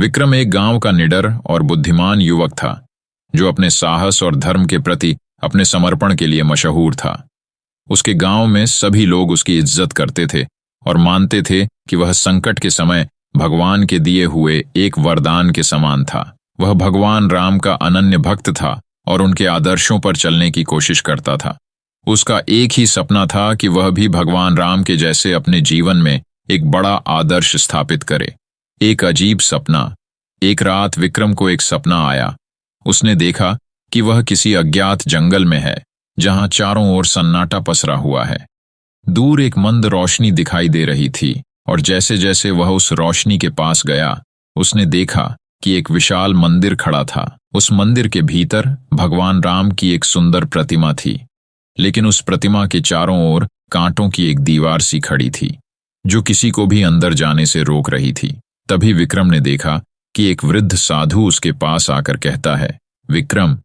विक्रम एक गांव का निडर और बुद्धिमान युवक था, जो अपने साहस और धर्म के प्रति अपने समर्पण के लिए मशहूर था। उसके गांव में सभी लोग उसकी इज्जत करते थे और मानते थे कि वह संकट के समय भगवान के दिए हुए एक वरदान के समान था। वह भगवान राम का अनन्य भक्त था और उनके आदर्शों पर चलने की कोशिश करता था। उसका एक ही सपना था कि वह भी भगवान राम के जैसे अपने जीवन में एक बड़ा आदर्श स्थापित करे। एक अजीब सपना। एक रात विक्रम को एक सपना आया। उसने देखा कि वह किसी अज्ञात जंगल में है, जहां चारों ओर सन्नाटा पसरा हुआ है। दूर एक मंद रोशनी दिखाई दे रही थी और जैसे जैसे वह उस रोशनी के पास गया, उसने देखा कि एक विशाल मंदिर खड़ा था। उस मंदिर के भीतर भगवान राम की एक सुंदर प्रतिमा थी, लेकिन उस प्रतिमा के चारों ओर कांटों की एक दीवार सी खड़ी थी, जो किसी को भी अंदर जाने से रोक रही थी। तभी विक्रम ने देखा कि एक वृद्ध साधु उसके पास आकर कहता है, विक्रम,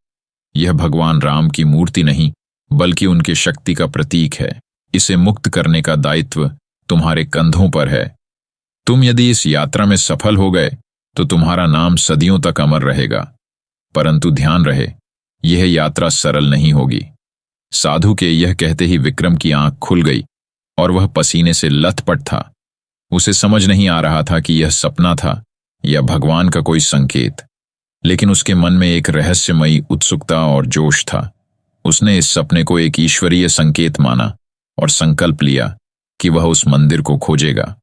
यह भगवान राम की मूर्ति नहीं, बल्कि उनके शक्ति का प्रतीक है। इसे मुक्त करने का दायित्व तुम्हारे कंधों पर है। तुम यदि इस यात्रा में सफल हो गए तो तुम्हारा नाम सदियों तक अमर रहेगा, परंतु ध्यान रहे, यह यात्रा सरल नहीं होगी। साधु के यह कहते ही विक्रम की आंख खुल गई और वह पसीने से लथपथ था। उसे समझ नहीं आ रहा था कि यह सपना था या भगवान का कोई संकेत, लेकिन उसके मन में एक रहस्यमयी उत्सुकता और जोश था। उसने इस सपने को एक ईश्वरीय संकेत माना और संकल्प लिया कि वह उस मंदिर को खोजेगा।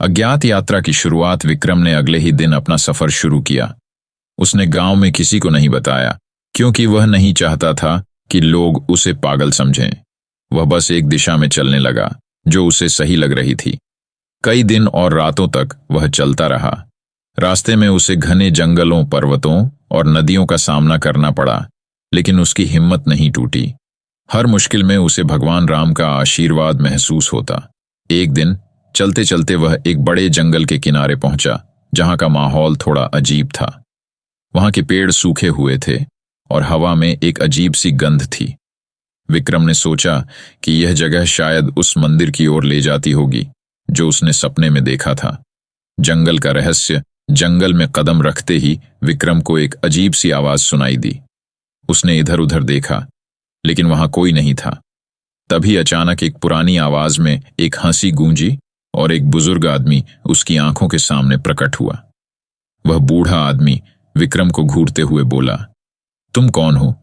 अज्ञात यात्रा की शुरुआत विक्रम ने अगले ही दिन अपना सफर शुरू किया। उसने गांव में किसी को नहीं बताया, क्योंकि वह नहीं चाहता था कि लोग उसे पागल समझें। वह बस एक दिशा में चलने लगा जो उसे सही लग रही थी। कई दिन और रातों तक वह चलता रहा। रास्ते में उसे घने जंगलों, पर्वतों और नदियों का सामना करना पड़ा, लेकिन उसकी हिम्मत नहीं टूटी। हर मुश्किल में उसे भगवान राम का आशीर्वाद महसूस होता। एक दिन चलते चलते वह एक बड़े जंगल के किनारे पहुंचा, जहां का माहौल थोड़ा अजीब था। वहां के पेड़ सूखे हुए थे और हवा में एक अजीब सी गंध थी। विक्रम ने सोचा कि यह जगह शायद उस मंदिर की ओर ले जाती होगी जो उसने सपने में देखा था। जंगल का रहस्य। जंगल में कदम रखते ही विक्रम को एक अजीब सी आवाज सुनाई दी। उसने इधर उधर देखा, लेकिन वहां कोई नहीं था। तभी अचानक एक पुरानी आवाज में एक हंसी गूंजी और एक बुजुर्ग आदमी उसकी आंखों के सामने प्रकट हुआ। वह बूढ़ा आदमी विक्रम को घूरते हुए बोला, तुम कौन हो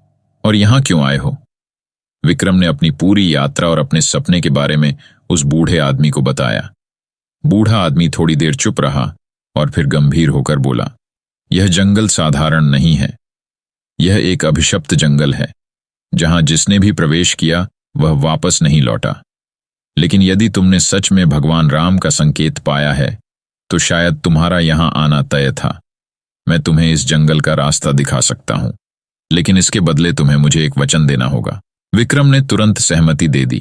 और यहां क्यों आए हो? विक्रम ने अपनी पूरी यात्रा और अपने सपने के बारे में उस बूढ़े आदमी को बताया। बूढ़ा आदमी थोड़ी देर चुप रहा और फिर गंभीर होकर बोला, यह जंगल साधारण नहीं है। यह एक अभिशप्त जंगल है, जहां जिसने भी प्रवेश किया वह वापस नहीं लौटा। लेकिन यदि तुमने सच में भगवान राम का संकेत पाया है, तो शायद तुम्हारा यहां आना तय था। मैं तुम्हें इस जंगल का रास्ता दिखा सकता हूं, लेकिन इसके बदले तुम्हें मुझे एक वचन देना होगा। विक्रम ने तुरंत सहमति दे दी,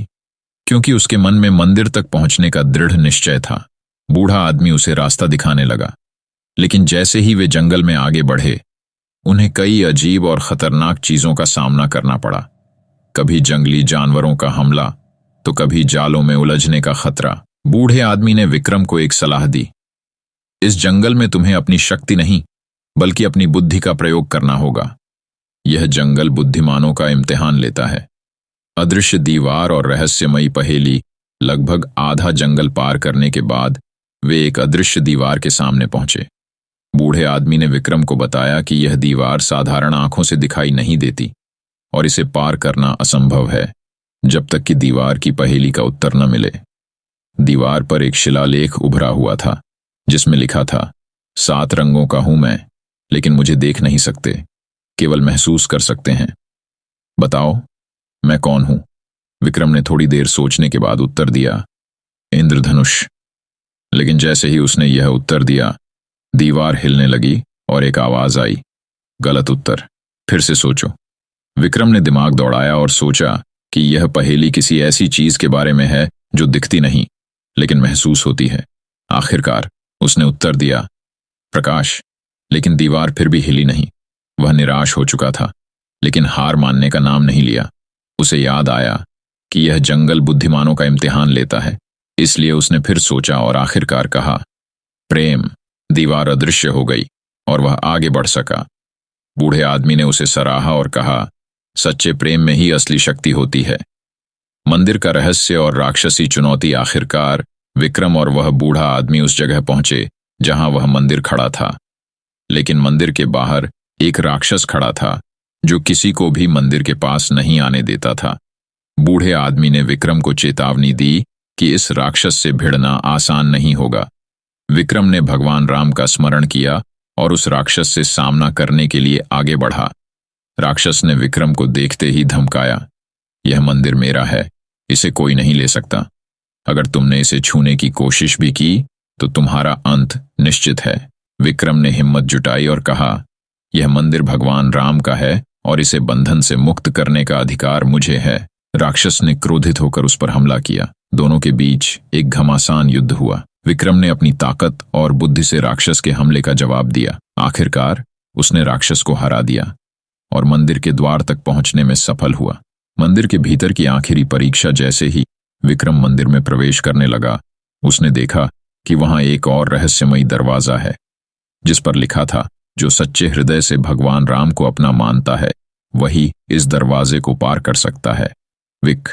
क्योंकि उसके मन में मंदिर तक पहुंचने का दृढ़ निश्चय था। बूढ़ा आदमी उसे रास्ता दिखाने लगा, लेकिन जैसे ही वे जंगल में आगे बढ़े, उन्हें कई अजीब और खतरनाक चीजों का सामना करना पड़ा। कभी जंगली जानवरों का हमला, तो कभी जालों में उलझने का खतरा। बूढ़े आदमी ने विक्रम को एक सलाह दी, इस जंगल में तुम्हें अपनी शक्ति नहीं, बल्कि अपनी बुद्धि का प्रयोग करना होगा। यह जंगल बुद्धिमानों का इम्तिहान लेता है। अदृश्य दीवार और रहस्यमयी पहेली। लगभग आधा जंगल पार करने के बाद वे एक अदृश्य दीवार के सामने पहुंचे। बूढ़े आदमी ने विक्रम को बताया कि यह दीवार साधारण आंखों से दिखाई नहीं देती और इसे पार करना असंभव है, जब तक कि दीवार की पहेली का उत्तर न मिले। दीवार पर एक शिलालेख उभरा हुआ था, जिसमें लिखा था, 7 रंगों का हूं मैं, लेकिन मुझे देख नहीं सकते, केवल महसूस कर सकते हैं। बताओ, मैं कौन हूं? विक्रम ने थोड़ी देर सोचने के बाद उत्तर दिया, इंद्रधनुष। लेकिन जैसे ही उसने यह उत्तर दिया, दीवार हिलने लगी और एक आवाज आई, गलत उत्तर, फिर से सोचो। विक्रम ने दिमाग दौड़ाया और सोचा कि यह पहेली किसी ऐसी चीज के बारे में है जो दिखती नहीं, लेकिन महसूस होती है। आखिरकार उसने उत्तर दिया, प्रकाश। लेकिन दीवार फिर भी हिली नहीं। वह निराश हो चुका था, लेकिन हार मानने का नाम नहीं लिया। उसे याद आया कि यह जंगल बुद्धिमानों का इम्तिहान लेता है, इसलिए उसने फिर सोचा और आखिरकार कहा, प्रेम। दीवार अदृश्य हो गई और वह आगे बढ़ सका। बूढ़े आदमी ने उसे सराहा और कहा, सच्चे प्रेम में ही असली शक्ति होती है। मंदिर का रहस्य और राक्षसी चुनौती। आखिरकार विक्रम और वह बूढ़ा आदमी उस जगह पहुंचे जहां वह मंदिर खड़ा था। लेकिन मंदिर के बाहर एक राक्षस खड़ा था जो किसी को भी मंदिर के पास नहीं आने देता था। बूढ़े आदमी ने विक्रम को चेतावनी दी कि इस राक्षस से भिड़ना आसान नहीं होगा। विक्रम ने भगवान राम का स्मरण किया और उस राक्षस से सामना करने के लिए आगे बढ़ा। राक्षस ने विक्रम को देखते ही धमकाया, यह मंदिर मेरा है, इसे कोई नहीं ले सकता। अगर तुमने इसे छूने की कोशिश भी की तो तुम्हारा अंत निश्चित है। विक्रम ने हिम्मत जुटाई और कहा, यह मंदिर भगवान राम का है और इसे बंधन से मुक्त करने का अधिकार मुझे है। राक्षस ने क्रोधित होकर उस पर हमला किया। दोनों के बीच एक घमासान युद्ध हुआ। विक्रम ने अपनी ताकत और बुद्धि से राक्षस के हमले का जवाब दिया। आखिरकार उसने राक्षस को हरा दिया और मंदिर के द्वार तक पहुंचने में सफल हुआ। मंदिर के भीतर की आखिरी परीक्षा। जैसे ही विक्रम मंदिर में प्रवेश करने लगा, उसने देखा कि वहां एक और रहस्यमयी दरवाजा है जिस पर लिखा था, जो सच्चे हृदय से भगवान राम को अपना मानता है वही इस दरवाजे को पार कर सकता है। विक